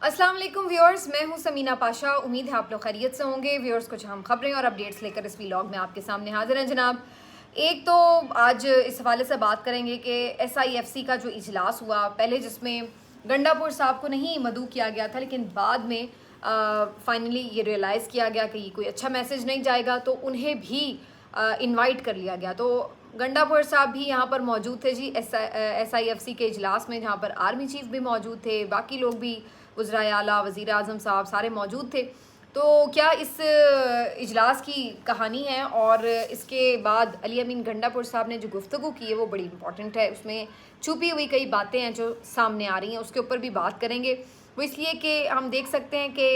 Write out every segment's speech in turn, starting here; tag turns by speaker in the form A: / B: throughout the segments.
A: अस्सलाम वालेकुम व्यूअर्स, मैं हूं समीना पाशा। उम्मीद है आप लोग खैरियत से होंगे। व्यूअर्स, कुछ हम खबरें और अपडेट्स लेकर इस व्लॉग में आपके सामने हाजिर हैं जनाब। एक तो आज इस हवाले से बात करेंगे कि SIFC का जो इजलास हुआ, पहले जिसमें गंडापुर साहब को नहीं मदऊ किया गया था, लेकिन बाद में फाइनली ये रियलाइज़ किया गया कि ये कोई अच्छा मैसेज नहीं जाएगा, तो उन्हें भी इनवाइट कर लिया गया। तो गंडापुर साहब भी यहाँ पर मौजूद थे जी SIFC के इजलास में, जहाँ पर आर्मी चीफ भी मौजूद थे, बाकी लोग भी वज़ीर आला, वज़ीर आज़म साहब सारे मौजूद थे। तो क्या इस इजलास की कहानी है, और इसके बाद अली अमीन गंडापुर साहब ने जो गुफ्तगू की है वो बड़ी इंपॉर्टेंट है। उसमें छुपी हुई कई बातें हैं जो सामने आ रही हैं, उसके ऊपर भी बात करेंगे। वो इसलिए कि हम देख सकते हैं कि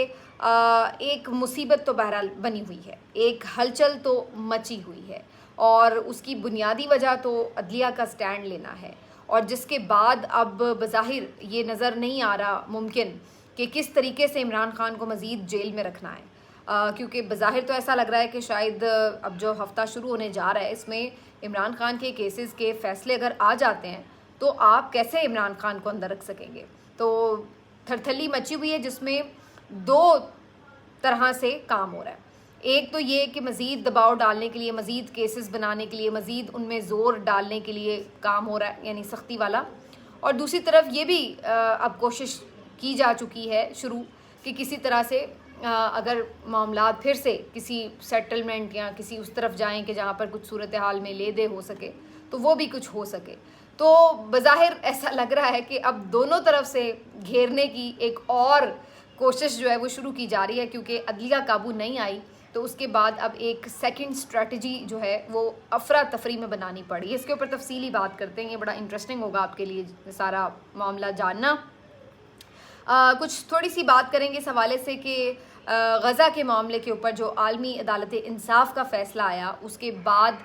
A: एक मुसीबत तो बहरहाल बनी हुई है, एक हलचल तो मची हुई है, और उसकी बुनियादी वजह तो अदलिया का स्टैंड लेना है। और जिसके बाद अब बज़ाहिर ये नज़र नहीं आ रहा मुमकिन कि किस तरीके से इमरान खान को मज़ीद जेल में रखना है, क्योंकि बज़ाहिर तो ऐसा लग रहा है कि शायद अब जो हफ्ता शुरू होने जा रहा है, इसमें इमरान खान के केसेस के फ़ैसले अगर आ जाते हैं तो आप कैसे इमरान खान को अंदर रख सकेंगे। तो थरथली मची हुई है, जिसमें दो तरह से काम हो रहा है। एक तो ये कि मज़ीद दबाव डालने के लिए, मज़ीद केसेस बनाने के लिए, मज़ीद उनमें ज़ोर डालने के लिए काम हो रहा है, यानी सख्ती वाला। और दूसरी तरफ ये भी अब कोशिश की जा चुकी है शुरू कि किसी तरह से अगर मामलात फिर से किसी सेटलमेंट या किसी उस तरफ जाएं कि जहाँ पर कुछ सूरत हाल में ले दे हो सके, तो वो भी कुछ हो सके। तो बज़ाहिर ऐसा लग रहा है कि अब दोनों तरफ से घेरने की एक और कोशिश जो है वो शुरू की जा रही है, क्योंकि अदलिया काबू नहीं आई। तो उसके बाद अब एक सेकंड स्ट्रेटजी जो है वो अफरा तफरी में बनानी पड़ी। इसके ऊपर तफसीली बात करते हैं, ये बड़ा इंटरेस्टिंग होगा आपके लिए सारा मामला जानना। कुछ थोड़ी सी बात करेंगे इस हवाले से कि गज़ा के मामले के ऊपर जो आलमी अदालत इंसाफ का फ़ैसला आया, उसके बाद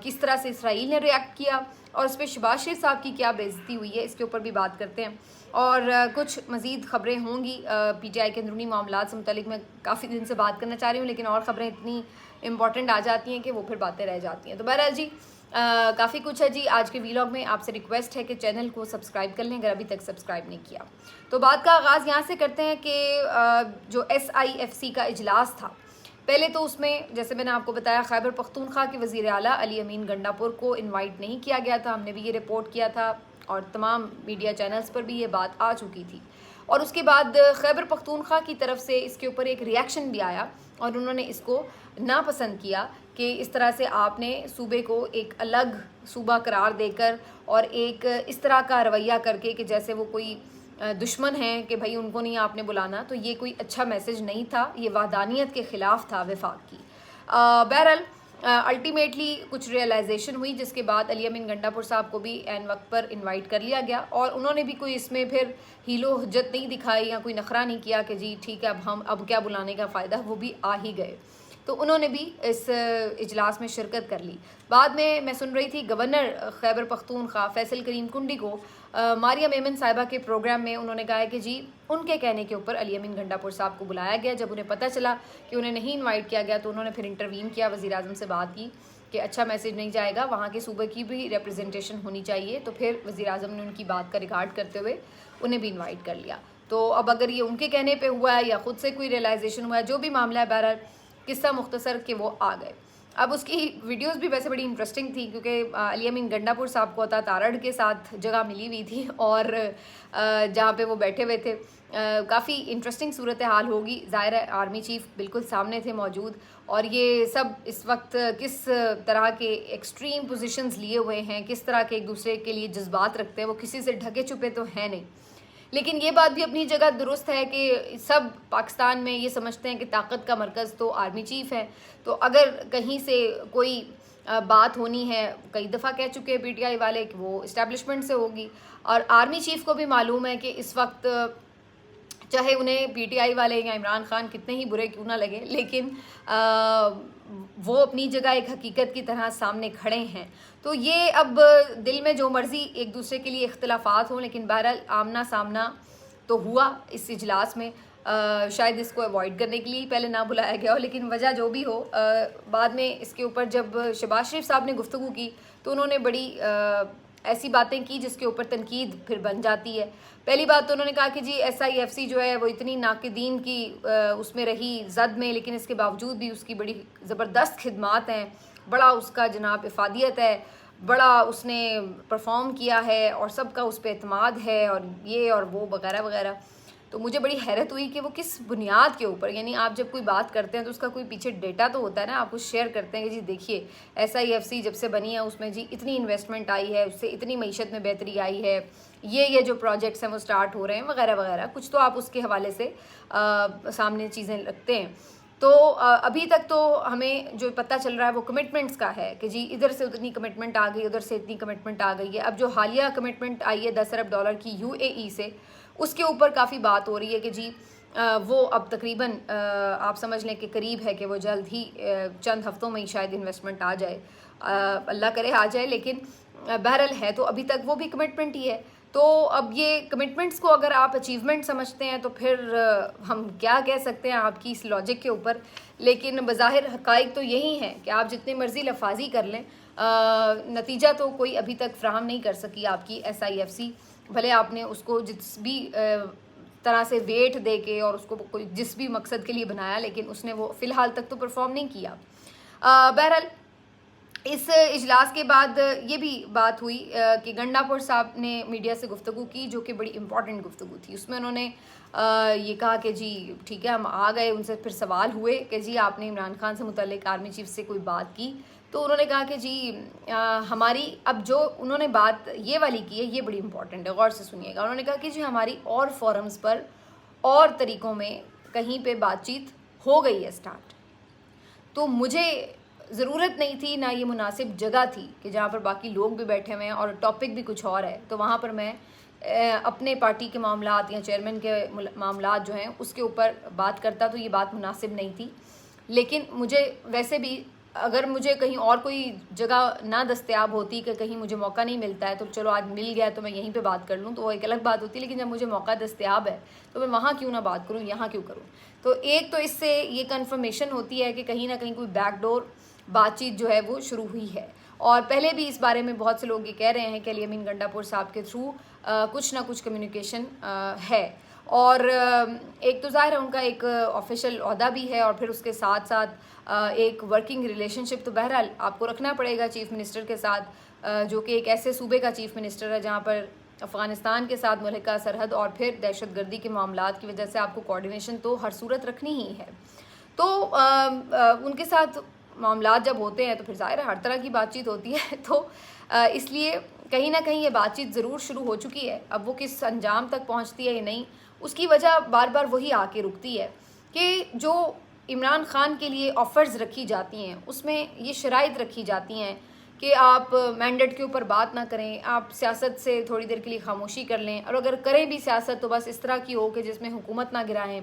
A: किस तरह से इसराइल ने रिएक्ट किया, और उस पर शहबाज शरीफ साहब की क्या बेइज्जती हुई है, इसके ऊपर भी बात करते हैं। और कुछ मज़ीद ख़बरें होंगी PTI के अंदरूनी मामलात से मुतल्लिक। मैं काफ़ी दिन से बात करना चाह रही हूँ, लेकिन और ख़बरें इतनी इंपॉर्टेंट आ जाती हैं कि वो फिर बातें रह जाती हैं। तो बहरहाल जी काफ़ी कुछ है जी आज के व्लॉग में। आपसे रिक्वेस्ट है कि चैनल को सब्सक्राइब कर लें अगर अभी तक सब्सक्राइब नहीं किया। तो बात का आगाज़ यहाँ से करते हैं कि जो SIFC का इजलास था, पहले तो उसमें जैसे मैंने आपको बताया, खैबर पख्तूनख्वा के वज़ीर आला अली अमीन गंडापुर को इनवाइट नहीं किया गया था। हमने भी ये रिपोर्ट किया था और तमाम मीडिया चैनल्स पर भी ये बात आ चुकी थी। और उसके बाद खैबर पख्तूनख्वा की तरफ से इसके ऊपर एक रिएक्शन भी आया, और उन्होंने इसको नापसंद किया कि इस तरह से आपने सूबे को एक अलग सूबा करार देकर और एक इस तरह का रवैया करके कि जैसे वो कोई दुश्मन हैं कि भाई उनको नहीं आपने बुलाना। तो ये कोई अच्छा मैसेज नहीं था, ये वादानियत के ख़िलाफ़ था वफाक की। बहरहाल अल्टीमेटली कुछ रियलाइजेशन हुई, जिसके बाद अली अमीन गंडापुर साहब को भी एन वक्त पर इनवाइट कर लिया गया, और उन्होंने भी कोई इसमें फिर हीलो हज्जत नहीं दिखाई या कोई नखरा नहीं किया कि जी ठीक है अब क्या बुलाने का फ़ायदा, वो भी आ ही गए। तो उन्होंने भी इस इजलास में शिरकत कर ली। बाद में मैं सुन रही थी गवर्नर खैबर पख्तूनख्वा फैसल करीम कुंडी को मारिया मेमन साहिबा के प्रोग्राम में उन्होंने कहा है कि जी उनके कहने के ऊपर अली अमीन गंडापुर साहब को बुलाया गया। जब उन्हें पता चला कि उन्हें नहीं इनवाइट किया गया, तो उन्होंने फिर इंटरवीन किया, वज़ीर आज़म से बात की कि अच्छा मैसेज नहीं जाएगा, वहाँ के सूबे की भी रिप्रेजेंटेशन होनी चाहिए। तो फिर वज़ीर आज़म ने उनकी बात का रिकॉर्ड करते हुए उन्हें भी इन्वाइट कर लिया। तो अब अगर ये उनके कहने पर हुआ है या ख़ुद से कोई रियलाइजेशन हुआ है, जो भी मामला है, बहरहाल किस्सा मुख्तसर के वो आ गए। अब उसकी वीडियोस भी वैसे बड़ी इंटरेस्टिंग थी, क्योंकि अली अमीन गंडापुर साहब को अता तारड़ के साथ जगह मिली हुई थी, और जहाँ पे वो बैठे हुए थे काफ़ी इंटरेस्टिंग सूरत हाल होगी। ज़ाहिर है आर्मी चीफ बिल्कुल सामने थे मौजूद, और ये सब इस वक्त किस तरह के एक्सट्रीम पोजीशंस लिए हुए हैं, किस तरह के एक दूसरे के लिए जज्बात रखते हैं, वो किसी से ढके छुपे तो हैं नहीं। लेकिन ये बात भी अपनी जगह दुरुस्त है कि सब पाकिस्तान में ये समझते हैं कि ताकत का मरकज़ तो आर्मी चीफ़ है। तो अगर कहीं से कोई बात होनी है, कई दफ़ा कह चुके हैं PTI वाले कि वो इस्टेब्लिशमेंट से होगी, और आर्मी चीफ़ को भी मालूम है कि इस वक्त चाहे उन्हें PTI वाले या इमरान खान कितने ही बुरे क्यों ना लगे, लेकिन वो अपनी जगह एक हकीकत की तरह सामने खड़े हैं। तो ये अब दिल में जो मर्ज़ी एक दूसरे के लिए इख्तलाफात हों, लेकिन बहरहाल आमना सामना तो हुआ इस इजलास में। शायद इसको अवॉइड करने के लिए पहले ना बुलाया गया हो, लेकिन वजह जो भी हो, बाद में इसके ऊपर जब शहबाज शरीफ साहब ने गुफ्तगू की तो उन्होंने बड़ी ऐसी बातें की जिसके ऊपर तनकीद फिर बन जाती है। पहली बात तो उन्होंने कहा कि जी SIFC जो है वो इतनी नाकिदीन की उसमें रही जद में, लेकिन इसके बावजूद भी उसकी बड़ी ज़बरदस्त खिदमात हैं, बड़ा उसका जनाब इफ़ादियत है, बड़ा उसने परफॉर्म किया है और सबका उस पर एतमाद है और ये और वो वगैरह वगैरह। तो मुझे बड़ी हैरत हुई कि वो किस बुनियाद के ऊपर, यानी आप जब कोई बात करते हैं तो उसका कोई पीछे डेटा तो होता है ना, आप कुछ शेयर करते हैं कि जी देखिए SIFC जब से बनी है उसमें जी इतनी इन्वेस्टमेंट आई है, उससे इतनी मईशत में बेहतरी आई है, ये जो प्रोजेक्ट्स हैं वो स्टार्ट हो रहे हैं वगैरह वगैरह, कुछ तो आप उसके हवाले से सामने चीज़ें रखते हैं। तो अभी तक तो हमें जो पता चल रहा है वो कमिटमेंट्स का है कि जी इधर से उतनी कमिटमेंट आ गई, उधर से इतनी कमिटमेंट आ गई है। अब जो हालिया कमिटमेंट आई है $10 अरब की UAE से, उसके ऊपर काफ़ी बात हो रही है कि जी वो अब तकरीबन आप समझ लें कि करीब है कि वो जल्द ही चंद हफ्तों में ही शायद इन्वेस्टमेंट आ जाए, अल्लाह करे आ जाए, लेकिन बहरहाल है तो अभी तक वो भी कमिटमेंट ही है। तो अब ये कमिटमेंट्स को अगर आप अचीवमेंट समझते हैं तो फिर हम क्या कह सकते हैं आपकी इस लॉजिक के ऊपर। लेकिन बज़ाहिर हक़ाइक़ तो यही है कि आप जितनी मर्ज़ी लफाजी कर लें, नतीजा तो कोई अभी तक फ्राहम नहीं कर सकी आपकी SIFC, भले आपने उसको जिस भी तरह से वेट दे के और उसको कोई जिस भी मकसद के लिए बनाया, लेकिन उसने वो फ़िलहाल तक तो परफॉर्म नहीं किया। बहरहाल इस इजलास के बाद ये भी बात हुई कि गंडापुर साहब ने मीडिया से गुफ्तगू की, जो कि बड़ी इंपॉर्टेंट गुफ्तगू थी। उसमें उन्होंने ये कहा कि जी ठीक है, हम आ गए, उनसे फिर सवाल हुए कि जी आपने इमरान खान से मुतल्लिक आर्मी चीफ से कोई बात की? तो उन्होंने कहा कि जी हमारी, अब जो उन्होंने बात ये वाली की है ये बड़ी इंपॉर्टेंट है, गौर से सुनिएगा। उन्होंने कहा कि जी हमारी और फोरम्स पर और तरीक़ों में कहीं पे बातचीत हो गई है स्टार्ट, तो मुझे ज़रूरत नहीं थी, ना ये मुनासिब जगह थी कि जहाँ पर बाकी लोग भी बैठे हुए हैं और टॉपिक भी कुछ और है, तो वहाँ पर मैं अपने पार्टी के मामलात या चेयरमैन के मामलात जो हैं उसके ऊपर बात करता, तो ये बात मुनासिब नहीं थी। लेकिन मुझे वैसे भी अगर मुझे कहीं और कोई जगह ना दस्तयाब होती कि कहीं मुझे मौका नहीं मिलता है, तो चलो आज मिल गया तो मैं यहीं पे बात कर लूँ, तो वो एक अलग बात होती है। लेकिन जब मुझे मौका दस्तयाब है तो मैं वहाँ क्यों ना बात करूँ, यहाँ क्यों करूँ? तो एक तो इससे ये कन्फर्मेशन होती है कि कहीं ना कहीं कोई बैकडोर बातचीत जो है वो शुरू हुई है। और पहले भी इस बारे में बहुत से लोग ये कह रहे हैं कि अली अमीन गंडापुर साहब के थ्रू कुछ ना कुछ कम्युनिकेशन है। और एक तो ज़ाहिर है उनका एक ऑफिशियल ओहदा भी है, और फिर उसके साथ साथ एक वर्किंग रिलेशनशिप तो बहरहाल आपको रखना पड़ेगा चीफ़ मिनिस्टर के साथ, जो कि एक ऐसे सूबे का चीफ़ मिनिस्टर है जहाँ पर अफ़गानिस्तान के साथ मुल्का सरहद और फिर दहशतगर्दी के मामलात की वजह से आपको कोऑर्डिनेशन तो हर सूरत रखनी ही है। तो उनके साथ मामलात जब होते हैं तो फिर ज़ाहिर है हर तरह की बातचीत होती है। तो इसलिए कहीं ना कहीं ये बातचीत ज़रूर शुरू हो चुकी है। अब वो किस अंजाम तक पहुंचती है या नहीं, उसकी वजह बार बार वही आके रुकती है कि जो इमरान खान के लिए ऑफ़र्स रखी जाती हैं उसमें ये शराइत रखी जाती हैं कि आप मैंडेट के ऊपर बात ना करें, आप सियासत से थोड़ी देर के लिए खामोशी कर लें, और अगर करें भी सियासत तो बस इस तरह की हो कि जिसमें हुकूमत ना गिराएं।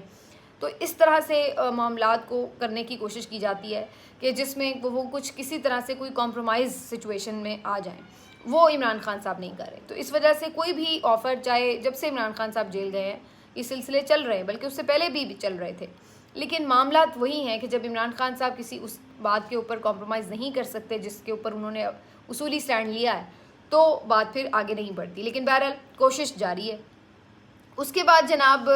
A: तो इस तरह से मामलात को करने की कोशिश की जाती है कि जिसमें वो कुछ किसी तरह से कोई कॉम्प्रोमाइज़ सिचुएशन में आ जाएं। वो इमरान खान साहब नहीं कर रहे। तो इस वजह से कोई भी ऑफ़र, चाहे जब से इमरान खान साहब जेल गए हैं ये सिलसिले चल रहे हैं, बल्कि उससे पहले भी चल रहे थे, लेकिन मामलात वही हैं कि जब इमरान खान साहब किसी उस बात के ऊपर कॉम्प्रोमाइज़ नहीं कर सकते जिसके ऊपर उन्होंने उसूली स्टैंड लिया है, तो बात फिर आगे नहीं बढ़ती। लेकिन बहरहाल कोशिश जारी है। उसके बाद जनाब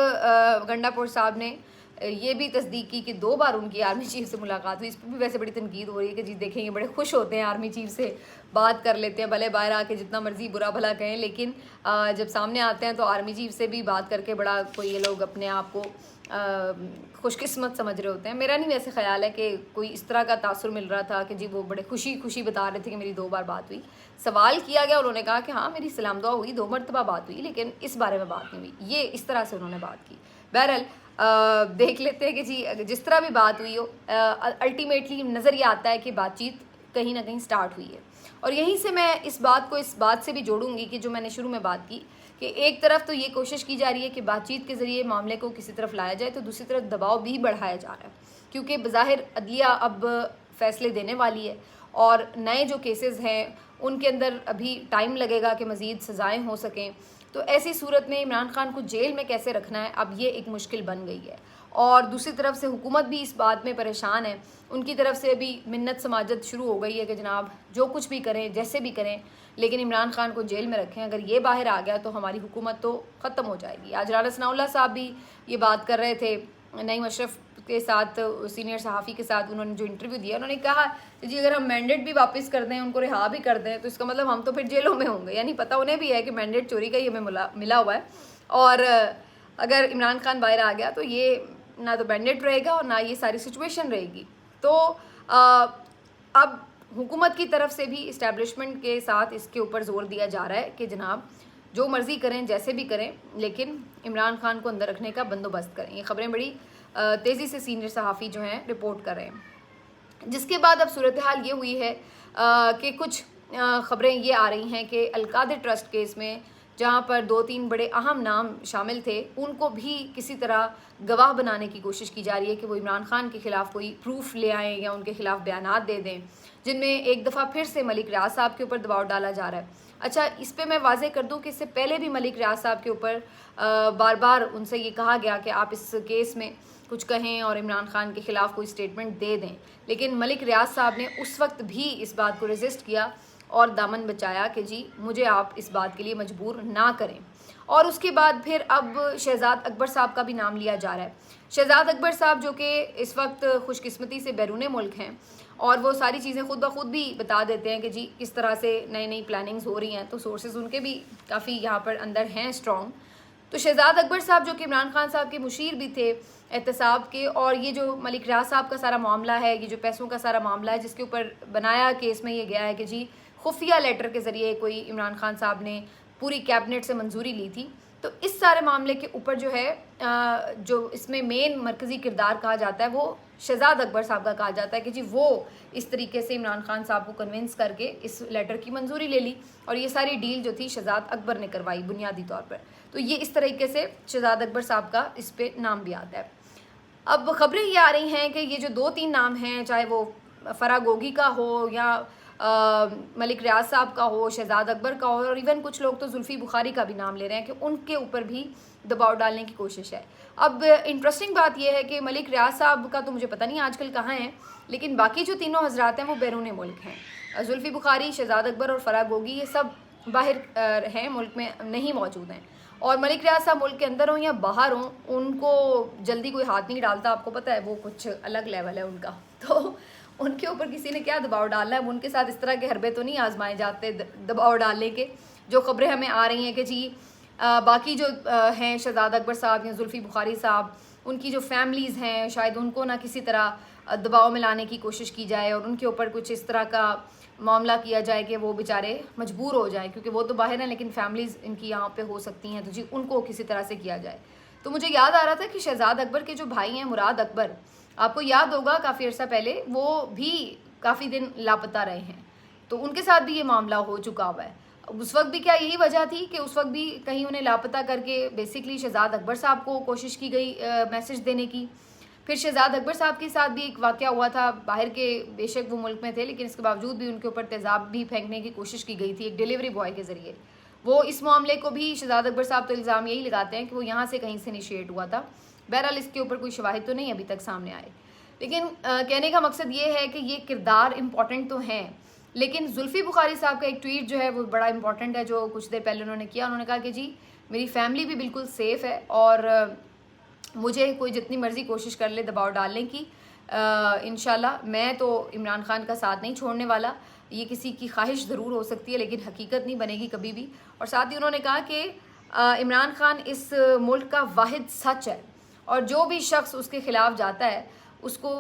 A: गंडापुर साहब ने ये भी तस्दीक की कि 2 बार उनकी आर्मी चीफ से मुलाकात हुई। इस पर भी वैसे बड़ी तनकीद हो रही है कि जी देखेंगे बड़े खुश होते हैं आर्मी चीफ से बात कर लेते हैं, भले बाहर आके जितना मर्जी बुरा भला कहें, लेकिन जब सामने आते हैं तो आर्मी चीफ से भी बात करके बड़ा कोई ये लोग अपने आप को खुशकिस्मत समझ रहे होते हैं। मेरा नहीं वैसे ख्याल है कि कोई इस तरह का तासुर मिल रहा था कि जी वो बड़े खुशी बता रहे थे कि मेरी 2 बार बात हुई। सवाल किया गया, उन्होंने कहा कि हाँ मेरी सलाम दुआ हुई, 2 मरतबा बात हुई, लेकिन इस बारे में बात नहीं हुई। ये इस तरह से उन्होंने बात की। बहरहाल देख लेते हैं कि जी जिस तरह भी बात हुई हो, अल्टीमेटली नज़र ये आता है कि बातचीत कहीं ना कहीं स्टार्ट हुई है। और यहीं से मैं इस बात से भी जोड़ूंगी कि जो मैंने शुरू में बात की कि एक तरफ तो ये कोशिश की जा रही है कि बातचीत के ज़रिए मामले को किसी तरफ लाया जाए, तो दूसरी तरफ दबाव भी बढ़ाया जा रहा है, क्योंकि बज़ाहिर अदलिया अब फ़ैसले देने वाली है और नए जो केसेस हैं उनके अंदर अभी टाइम लगेगा कि मज़ीद सज़ाएँ हो सकें। तो ऐसी सूरत में इमरान खान को जेल में कैसे रखना है, अब ये एक मुश्किल बन गई है। और दूसरी तरफ से हुकूमत भी इस बात में परेशान है, उनकी तरफ से अभी मिन्नत समाजत शुरू हो गई है कि जनाब जो कुछ भी करें, जैसे भी करें, लेकिन इमरान खान को जेल में रखें। अगर ये बाहर आ गया तो हमारी हुकूमत तो ख़त्म हो जाएगी। आज राना सनाउल्लाह साहब भी ये बात कर रहे थे नईम अशरफ के साथ, सीनियर सहाफ़ी के साथ, उन्होंने जो इंटरव्यू दिया, उन्होंने कहा कि जी अगर हम मैंडेट भी वापस कर दें, उनको रिहा भी कर दें, तो इसका मतलब हम तो फिर जेलों में होंगे। यानी पता उन्हें भी है कि मैंडेट चोरी का ही हमें मिला हुआ है, और अगर इमरान खान बाहर आ गया तो ये ना तो मैंडेट रहेगा और ना ये सारी सिचुएशन रहेगी। तो अब हुकूमत की तरफ से भी इस्टेब्लिशमेंट के साथ इसके ऊपर जोर दिया जा रहा है कि जनाब जो मर्ज़ी करें, जैसे भी करें, लेकिन इमरान खान को अंदर रखने का बंदोबस्त करें। ये ख़बरें बड़ी तेज़ी से सीनियर सहाफ़ी जो हैं रिपोर्ट कर रहे हैं। जिसके बाद अब सूरत हाल ये हुई है कि कुछ ख़बरें ये आ रही हैं कि अल-कादिर ट्रस्ट केस में जहाँ पर 2-3 बड़े अहम नाम शामिल थे, उनको भी किसी तरह गवाह बनाने की कोशिश की जा रही है कि वो इमरान खान के ख़िलाफ़ कोई प्रूफ ले आएँ या उनके ख़िलाफ़ बयानात दे दें, जिनमें एक दफ़ा फिर से मलिक रियाज साहब के ऊपर दबाव डाला जा रहा है। अच्छा, इस पे मैं वाज़े कर दूं कि इससे पहले भी मलिक रियाज साहब के ऊपर बार बार उनसे ये कहा गया कि आप इस केस में कुछ कहें और इमरान खान के ख़िलाफ़ कोई स्टेटमेंट दे दें, लेकिन मलिक रियाज साहब ने उस वक्त भी इस बात को रेजिस्ट किया और दामन बचाया कि जी मुझे आप इस बात के लिए मजबूर ना करें। और उसके बाद फिर अब शहजाद अकबर साहब का भी नाम लिया जा रहा है। शहजाद अकबर साहब जो कि इस वक्त खुशकिस्मती से बैरून मुल्क हैं, और वो सारी चीज़ें खुद ब खुद भी बता देते हैं कि जी किस तरह से नई नई प्लानिंग्स हो रही हैं, तो सोर्सेज उनके भी काफ़ी यहाँ पर अंदर हैं स्ट्रॉन्ग। तो शहजाद अकबर साहब जो कि इमरान खान साहब के मुशीर भी थे एहतसाब के, और ये जो मलिक रियाज साहब का सारा मामला है, ये जो पैसों का सारा मामला है जिसके ऊपर बनाया केस में ये गया है कि जी खुफिया लेटर के ज़रिए कोई इमरान खान साहब ने पूरी कैबिनेट से मंजूरी ली थी, तो इस सारे मामले के ऊपर जो है जो इसमें मेन मरकज़ी किरदार कहा जाता है वो शहजाद अकबर साहब का कहा जाता है कि जी वो इस तरीके से इमरान खान साहब को कन्विंस करके इस लेटर की मंजूरी ले ली, और ये सारी डील जो थी शहजाद अकबर ने करवाई बुनियादी तौर पर। तो ये इस तरीके से शहजाद अकबर साहब का इस पे नाम भी आता है। अब ख़बरें ये आ रही हैं कि ये जो 2-3 नाम हैं, चाहे वो फरागोगी का हो या मलिक रियाज साहब का हो, शहजाद अकबर का हो, और इवन कुछ लोग तो जुल्फ़ी बुखारी का भी नाम ले रहे हैं कि उनके ऊपर भी दबाव डालने की कोशिश है। अब इंटरेस्टिंग बात यह है कि मलिक रियाज साहब का तो मुझे पता नहीं आजकल कहाँ हैं, लेकिन बाकी जो तीनों हजरात हैं वो बैरून मुल्क हैं। जुल्फ़ी बुखारी, शहजाद अकबर और फरागोगी ये सब बाहर हैं, मुल्क में नहीं मौजूद हैं। और मलिक रियाज साहब मुल्क के अंदर हों या बाहर हों, उनको जल्दी कोई हाथ नहीं डालता, आपको पता है, वो कुछ अलग लेवल है उनका। तो उनके ऊपर किसी ने क्या दबाव डालना है, उनके साथ इस तरह के हरबे तो नहीं आजमाए जाते दबाव डालने के। जो ख़बरें हमें आ रही हैं कि जी बाकी जो हैं शहजाद अकबर साहब या जुल्फ़ी बुखारी साहब, उनकी जो फैमिलीज़ हैं शायद उनको ना किसी तरह दबाव में लाने की कोशिश की जाए और उनके ऊपर कुछ इस तरह का मामला किया जाए कि वो बेचारे मजबूर हो जाए, क्योंकि वो तो बाहर हैं लेकिन फैमिलीज़ इनकी यहाँ पे हो सकती हैं, तो जी उनको किसी तरह से किया जाए। तो मुझे याद आ रहा था कि शहजाद अकबर के जो भाई हैं मुराद अकबर, आपको याद होगा काफ़ी अर्सा पहले वो भी काफ़ी दिन लापता रहे हैं, तो उनके साथ भी ये मामला हो चुका हुआ है। उस वक्त भी क्या यही वजह थी कि उस वक्त भी कहीं उन्हें लापता करके बेसिकली शहजाद अकबर साहब को कोशिश की गई मैसेज देने की। फिर शहजाद अकबर साहब के साथ भी एक वाक़या हुआ था, बाहर के बेशक वो मुल्क में थे लेकिन इसके बावजूद भी उनके ऊपर तेज़ाब भी फेंकने की कोशिश की गई थी एक डिलीवरी बॉय के ज़रिए। वो इस मामले को भी शहजाद अकबर साहब तो इल्ज़ाम यही लगाते हैं कि वो यहाँ से कहीं से इनिशिएट हुआ था। बहरहाल इसके ऊपर कोई शवाहिद तो नहीं अभी तक सामने आए, लेकिन कहने का मकसद ये है कि ये किरदार इम्पॉर्टेंट तो हैं, लेकिन जुल्फ़ी बुखारी साहब का एक ट्वीट जो है वो बड़ा इंपॉर्टेंट है, जो कुछ देर पहले उन्होंने किया। उन्होंने कहा कि जी मेरी फैमिली भी बिल्कुल सेफ़ है और मुझे कोई जितनी मर्ज़ी कोशिश कर ले दबाव डालने की, इंशाल्लाह मैं तो इमरान खान का साथ नहीं छोड़ने वाला। ये किसी की ख्वाहिश ज़रूर हो सकती है लेकिन हकीकत नहीं बनेगी कभी भी। और साथ ही उन्होंने कहा कि इमरान खान इस मुल्क का वाहिद सच है और जो भी शख्स उसके ख़िलाफ़ जाता है उसको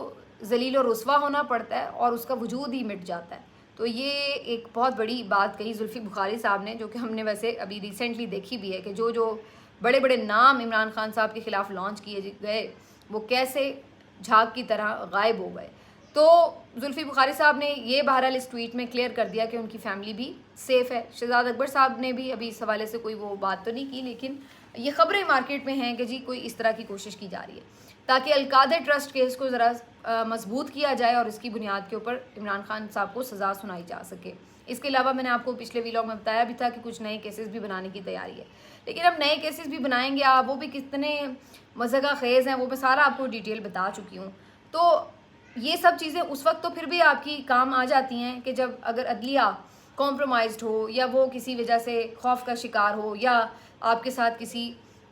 A: ज़लील और रुस्वा होना पड़ता है और उसका वजूद ही मिट जाता है। तो ये एक बहुत बड़ी बात कही जुल्फ़ी बुखारी साहब ने, जो कि हमने वैसे अभी रिसेंटली देखी भी है कि जो जो बड़े बड़े नाम इमरान खान साहब के ख़िलाफ़ लॉन्च किए गए वो कैसे झाग की तरह गायब हो गए। तो जुल्फ़ी बुखारी साहब ने ये बहरहाल इस ट्वीट में क्लियर कर दिया कि उनकी फ़ैमिली भी सेफ़ है। शहजाद अकबर साहब ने भी अभी इस हवाले से कोई वो बात तो नहीं की, लेकिन ये ख़बरें मार्केट में हैं कि जी कोई इस तरह की कोशिश की जा रही है ताकि अल-कादिर ट्रस्ट केस को ज़रा मजबूत किया जाए और इसकी बुनियाद के ऊपर इमरान खान साहब को सज़ा सुनाई जा सके। इसके अलावा मैंने आपको पिछले व्लॉग में बताया भी था कि कुछ नए केसेस भी बनाने की तैयारी है, लेकिन अब नए केसेस भी बनाएंगे आप, वो भी कितने मज़ा खेज़ हैं वो मैं सारा आपको डिटेल बता चुकी हूँ। तो ये सब चीज़ें उस वक्त तो फिर भी आपकी काम आ जाती हैं कि जब अगर अदलिया कॉम्प्रोमाइज़्ड हो या वो किसी वजह से खौफ का शिकार हो या आपके साथ किसी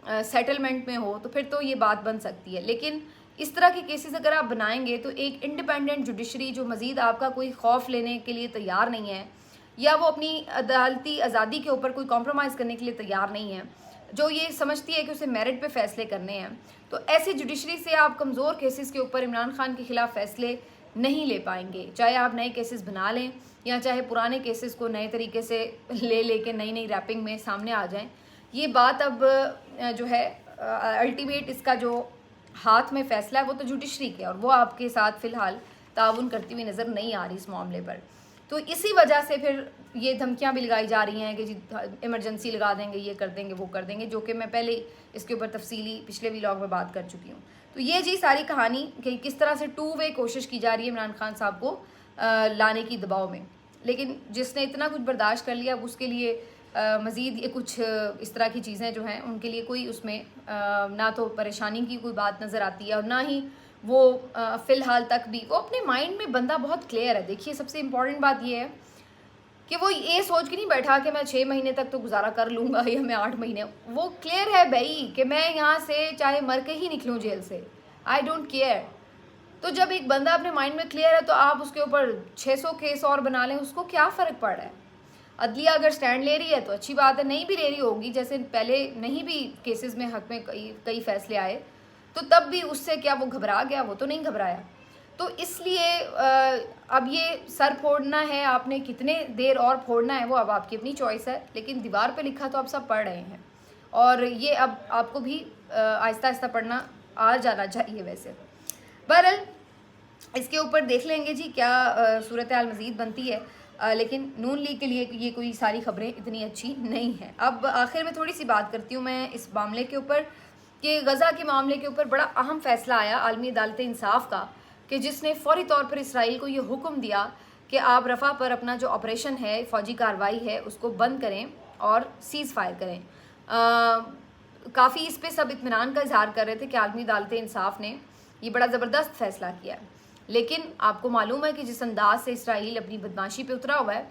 A: सेटलमेंट में हो, तो फिर तो ये बात बन सकती है। लेकिन इस तरह के केसेस अगर आप बनाएंगे तो एक इंडिपेंडेंट जुडिशरी जो मज़ीद आपका कोई खौफ लेने के लिए तैयार नहीं है या वो अपनी अदालती आज़ादी के ऊपर कोई कॉम्प्रोमाइज़ करने के लिए तैयार नहीं है, जो ये समझती है कि उसे मेरिट पे फ़ैसले करने हैं, तो ऐसी जुडिशरी से आप कमज़ोर केसेस के ऊपर इमरान खान के ख़िलाफ़ फ़ैसले नहीं ले पाएंगे। चाहे आप नए केसेस बना लें या चाहे पुराने केसेस को नए तरीके से लेके नई नई रैपिंग में सामने आ जाएं, ये बात अब जो है अल्टीमेट इसका जो हाथ में फ़ैसला है वो तो जुडिशरी के, और वो आपके साथ फ़िलहाल ताउन करती हुई नज़र नहीं आ रही इस मामले पर। तो इसी वजह से फिर ये धमकियां भी लगाई जा रही हैं कि जी इमरजेंसी लगा देंगे, ये कर देंगे, वो कर देंगे, जो कि मैं पहले इसके ऊपर तफसीली पिछले व्लॉग में बात कर चुकी हूँ। तो ये जी सारी कहानी कि किस तरह से 2 वे कोशिश की जा रही है इमरान खान साहब को लाने की दबाव में, लेकिन जिसने इतना कुछ बर्दाश्त कर लिया अब उसके लिए मज़ीद ये कुछ इस तरह की चीज़ें जो हैं उनके लिए कोई उसमें ना तो परेशानी की कोई बात नज़र आती है और ना ही वो फ़िलहाल तक भी वो अपने माइंड में बंदा बहुत क्लियर है। देखिए सबसे इम्पॉर्टेंट बात ये है कि वो ये सोच के नहीं बैठा कि मैं 6 महीने तक तो गुजारा कर लूँगा या मैं 8 महीने, वो क्लियर है भाई कि मैं यहाँ से चाहे मर के ही निकलूँ जेल से, आई डोंट केयर। तो जब एक बंदा अपने माइंड में क्लियर है तो आप उसके ऊपर 600 केस और बना लें, उसको क्या फ़र्क पड़ रहा है। अदलिया अगर स्टैंड ले रही है तो अच्छी बात है, नहीं भी ले रही होगी, जैसे पहले नहीं भी केसेस में हक में कई फैसले आए तो तब भी उससे क्या वो घबरा गया, वो तो नहीं घबराया। तो इसलिए अब ये सर फोड़ना है, आपने कितने देर और फोड़ना है वो अब आपकी अपनी चॉइस है, लेकिन दीवार पे लिखा तो आप सब पढ़ रहे हैं और ये अब आपको भी आहिस्ता आहिस्ता पढ़ना आ जाना चाहिए। वैसे बहरहाल इसके ऊपर देख लेंगे जी क्या सूरत हाल मज़ीद बनती है, लेकिन नून लीग के लिए ये कोई सारी खबरें इतनी अच्छी नहीं हैं। अब आखिर में थोड़ी सी बात करती हूँ मैं इस मामले के ऊपर कि गज़ा के मामले के ऊपर बड़ा अहम फ़ैसला आया आलमी अदालत इंसाफ का कि जिसने फ़ौरी तौर पर इसराइल को ये हुक्म दिया कि आप रफ़ा पर अपना जो ऑपरेशन है, फ़ौजी कार्रवाई है, उसको बंद करें और सीज़ फायर करें। काफ़ी इस पर सब इत्मीनान का इजहार कर रहे थे कि आलमी अदालत इंसाफ ने ये बड़ा ज़बरदस्त फ़ैसला किया है, लेकिन आपको मालूम है कि जिस अंदाज से इसराइल अपनी बदमाशी पे उतरा हुआ है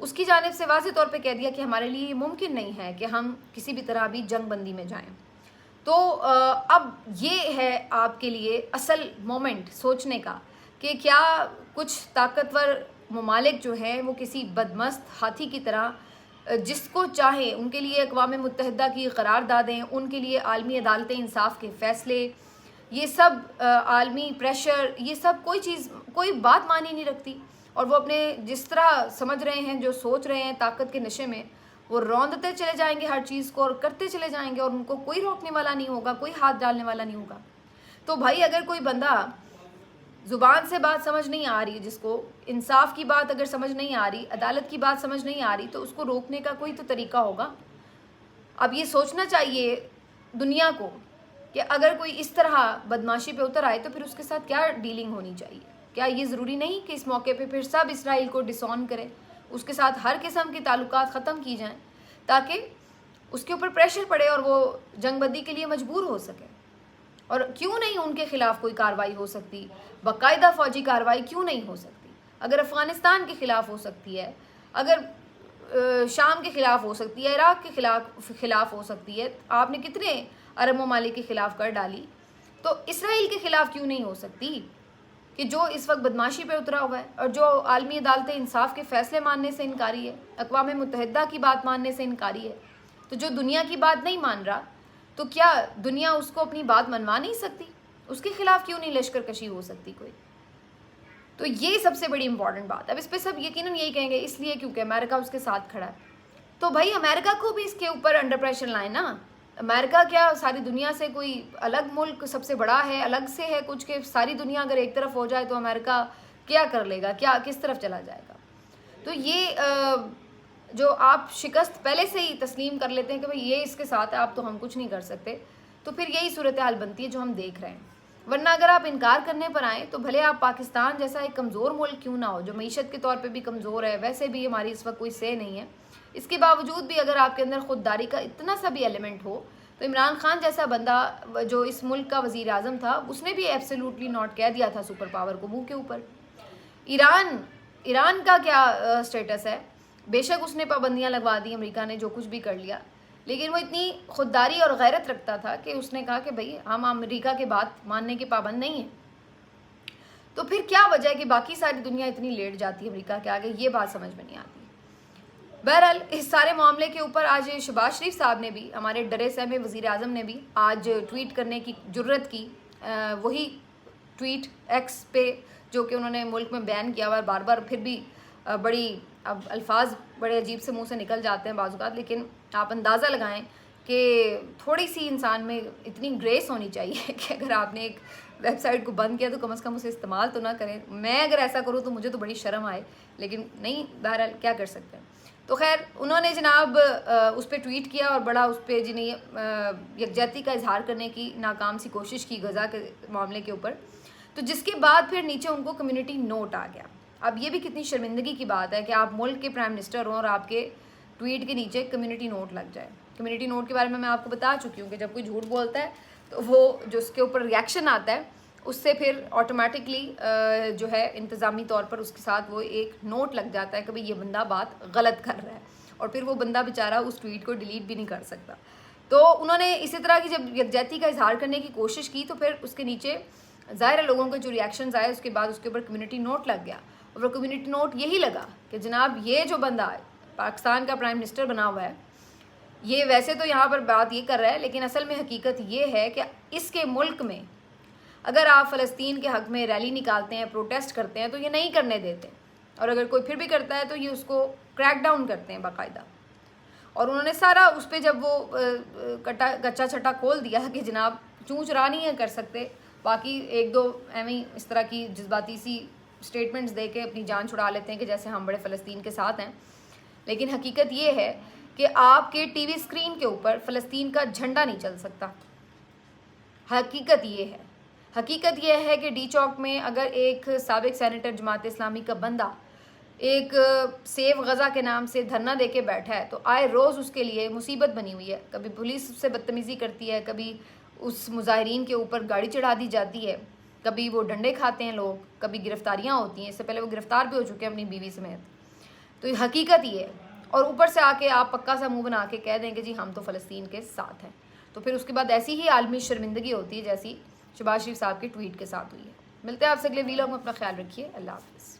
A: उसकी जानिब से वाज़ेह तौर पे कह दिया कि हमारे लिए मुमकिन नहीं है कि हम किसी भी तरह भी जंग बंदी में जाएं। तो अब ये है आपके लिए असल मोमेंट सोचने का कि क्या कुछ ताकतवर ममालिक जो हैं वो किसी बदमस्त हाथी की तरह जिसको चाहे उनके लिए अक़वाम मुत्तहिदा की क़रारदादें, उनके लिए आलमी अदालत इंसाफ के फ़ैसले, ये सब आलमी प्रेशर, ये सब कोई बात मानी नहीं रखती और वो अपने जिस तरह समझ रहे हैं, जो सोच रहे हैं ताकत के नशे में, वो रौंदते चले जाएंगे हर चीज़ को और करते चले जाएंगे और उनको कोई रोकने वाला नहीं होगा, कोई हाथ डालने वाला नहीं होगा। तो भाई अगर कोई बंदा ज़ुबान से बात समझ नहीं आ रही, जिसको इंसाफ की बात अगर समझ नहीं आ रही, अदालत की बात समझ नहीं आ रही, तो उसको रोकने का कोई तो तरीका होगा। अब ये सोचना चाहिए दुनिया को कि अगर कोई इस तरह बदमाशी पे उतर आए तो फिर उसके साथ क्या डीलिंग होनी चाहिए। क्या ये ज़रूरी नहीं कि इस मौके पे फिर सब इसराइल को डिसऑन करें, उसके साथ हर किस्म के ताल्लुकात ख़त्म की जाएं ताकि उसके ऊपर प्रेशर पड़े और वो जंगबंदी के लिए मजबूर हो सके। और क्यों नहीं उनके ख़िलाफ़ कोई कार्रवाई हो सकती, बाकायदा फ़ौजी कार्रवाई क्यों नहीं हो सकती। अगर अफ़गानिस्तान के ख़िलाफ़ हो सकती है, अगर शाम के ख़िलाफ़ हो सकती है, इराक़ के ख़िलाफ़ हो सकती है, आपने कितने अरब ममालिक के ख़िलाफ़ कर डाली, तो इसराइल के ख़िलाफ़ क्यों नहीं हो सकती कि जो इस वक्त बदमाशी पे उतरा हुआ है और जो आलमी अदालत इंसाफ के फ़ैसले मानने से इनकारी है, अक़वाम मुत्तहिदा की बात मानने से इनकारी है। तो जो दुनिया की बात नहीं मान रहा, तो क्या दुनिया उसको अपनी बात मनवा नहीं सकती? उसके ख़िलाफ़ क्यों नहीं लश्कर कशी हो सकती कोई? तो ये सबसे बड़ी इंपॉर्टेंट बात है। अब इस पर सब यकीनन यही कहेंगे इसलिए क्योंकि अमेरिका उसके साथ खड़ा है। तो भाई अमेरिका को भी इसके ऊपर अंडर प्रेशर लाए ना। अमेरिका क्या सारी दुनिया से कोई अलग मुल्क सबसे बड़ा है, अलग से है कुछ के सारी दुनिया अगर एक तरफ हो जाए तो अमेरिका क्या कर लेगा, क्या किस तरफ चला जाएगा। तो ये जो आप शिकस्त पहले से ही तस्लीम कर लेते हैं कि भाई ये इसके साथ है, आप तो हम कुछ नहीं कर सकते, तो फिर यही सूरत हाल बनती है जो हम देख रहे हैं। वरना अगर आप इनकार करने पर आएँ तो भले आप पाकिस्तान जैसा एक कमज़ोर मुल्क क्यों ना हो, जो मईशत के तौर पे भी कमज़ोर है, वैसे भी हमारी इस वक्त कोई से नहीं है, इसके बावजूद भी अगर आपके अंदर खुददारी का इतना सा भी एलिमेंट हो, तो इमरान खान जैसा बंदा जो इस मुल्क का वज़ीर आज़म था, उसने भी एब्सोल्युटली नॉट कह दिया था सुपर पावर को मुँह के ऊपर। ईरान का क्या स्टेटस है? बेशक उसने पाबंदियाँ लगवा दी, अमेरिका ने जो कुछ भी कर लिया, लेकिन वो इतनी खुददारी और गैरत रखता था कि उसने कहा कि भाई हम अमेरिका के बात मानने के पाबंद नहीं हैं। तो फिर क्या वजह है कि बाकी सारी दुनिया इतनी लेट जाती है अमेरिका के आगे, ये बात समझ में नहीं आती। बहरहाल इस सारे मामले के ऊपर आज शहबाज शरीफ साहब ने भी, हमारे डरे सहमे वज़ीर आज़म ने भी आज ट्वीट करने की जुर्रत की। वही ट्वीट एक्स पे जो कि उन्होंने मुल्क में बैन किया हुआ, बार बार फिर भी बड़ी अब अल्फाज बड़े अजीब से मुंह से निकल जाते हैं बाज़, लेकिन आप अंदाज़ा लगाएं कि थोड़ी सी इंसान में इतनी ग्रेस होनी चाहिए कि अगर आपने एक वेबसाइट को बंद किया तो कम से कम उसे इस्तेमाल तो ना करें। मैं अगर ऐसा करूँ तो मुझे तो बड़ी शर्म आए, लेकिन नहीं, बहरहाल क्या कर सकते हैं। तो खैर उन्होंने जनाब उस पर ट्वीट किया और बड़ा उस पर जिन्हें यकजहती का इजहार करने की नाकाम सी कोशिश की गज़ा के मामले के ऊपर, तो जिसके बाद फिर नीचे उनको कम्युनिटी नोट आ गया। अब ये भी कितनी शर्मिंदगी की बात है कि आप मुल्क के प्राइम मिनिस्टर हों और आपके ट्वीट के नीचे कम्युनिटी नोट लग जाए। कम्युनिटी नोट के बारे में मैं आपको बता चुकी हूँ कि जब कोई झूठ बोलता है तो वो जो उसके ऊपर रिएक्शन आता है उससे फिर ऑटोमेटिकली जो है इंतज़ामी तौर पर उसके साथ वो एक नोट लग जाता है कि भाई ये बंदा बात गलत कर रहा है, और फिर वो बंदा बेचारा उस ट्वीट को डिलीट भी नहीं कर सकता। तो उन्होंने इसी तरह की जब यकजहती का इजहार करने की कोशिश की तो फिर उसके नीचे ज़ाहिर लोगों के जो रिएक्शंस आए उसके बाद उसके ऊपर कम्युनिटी नोट लग गया। और वो कम्युनिटी नोट यही लगा कि जनाब ये जो बंदा पाकिस्तान का प्राइम मिनिस्टर बना हुआ है, ये वैसे तो यहाँ पर बात ये कर रहा है, लेकिन असल में हकीकत ये है कि इसके मुल्क में अगर आप फ़लस्तीन के हक़ में रैली निकालते हैं, प्रोटेस्ट करते हैं, तो ये नहीं करने देते, और अगर कोई फिर भी करता है तो ये उसको क्रैक डाउन करते हैं बाकायदा। और उन्होंने सारा उस पर जब वो कच्चा छट्टा खोल दिया कि जनाब चूँ चुरा नहीं है कर सकते, बाकी एक दो एवं इस तरह की जज्बाती सी स्टेटमेंट्स दे के अपनी जान छुड़ा लेते हैं कि जैसे हम बड़े फ़लस्तीन के साथ हैं। लेकिन हकीकत ये है कि आपके टीवी स्क्रीन के ऊपर फ़लस्तीन का झंडा नहीं चल सकता। हकीकत ये है कि डी चौक में अगर एक साबिक सेनेटर जमात इस्लामी का बंदा एक सेव गज़ा के नाम से धरना दे के बैठा है तो आए रोज़ उसके लिए मुसीबत बनी हुई है। कभी पुलिस उससे बदतमीज़ी करती है, कभी उस मुजाहिरीन के ऊपर गाड़ी चढ़ा दी जाती है, कभी वो डंडे खाते हैं लोग, कभी गिरफ्तारियाँ होती हैं। इससे पहले वो गिरफ्तार भी हो चुके हैं अपनी बीवी समेत। तो हकीकत ये है, और ऊपर से आके आप पक्का सा मुंह बना के कह दें कि जी हम तो फ़लस्तीन के साथ हैं, तो फिर उसके बाद ऐसी ही आलमी शर्मिंदगी होती है जैसी शहबाज शरीफ साहब के ट्वीट के साथ हुई है। मिलते हैं आपसे अगले वीलॉग में, अपना ख्याल रखिए, अल्लाह हाफ़िज़।